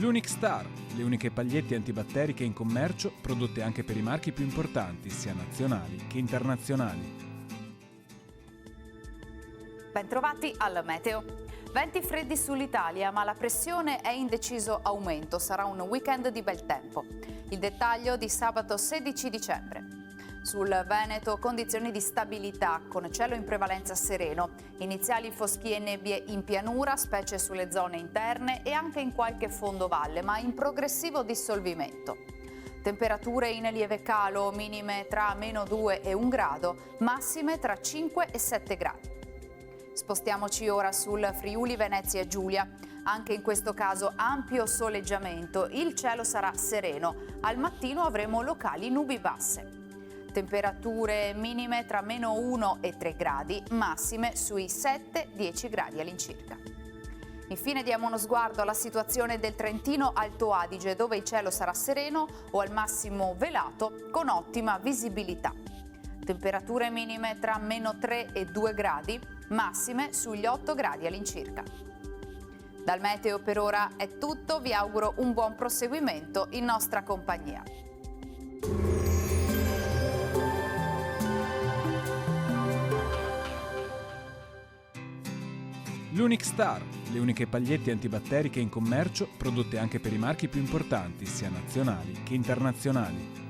L'Unic Star, le uniche pagliette antibatteriche in commercio, prodotte anche per i marchi più importanti, sia nazionali che internazionali. Bentrovati al Meteo. Venti freddi sull'Italia, ma la pressione è in deciso aumento. Sarà un weekend di bel tempo. Il dettaglio di sabato 16 dicembre. Sul Veneto condizioni di stabilità, con cielo in prevalenza sereno. Iniziali foschie e nebbie in pianura, specie sulle zone interne e anche in qualche fondovalle, ma in progressivo dissolvimento. Temperature in lieve calo, minime tra -2 e 1 grado, massime tra 5 e 7 gradi. Spostiamoci ora sul Friuli Venezia Giulia. Anche in questo caso ampio soleggiamento, il cielo sarà sereno. Al mattino avremo locali nubi basse. Temperature minime tra -1 e 3 gradi, massime sui 7-10 gradi all'incirca. Infine diamo uno sguardo alla situazione del Trentino Alto Adige, dove il cielo sarà sereno o al massimo velato con ottima visibilità. Temperature minime tra -3 e 2 gradi, massime sugli 8 gradi all'incirca. Dal meteo per ora è tutto, vi auguro un buon proseguimento in nostra compagnia. L'Unic Star, le uniche pagliette antibatteriche in commercio, prodotte anche per i marchi più importanti, sia nazionali che internazionali.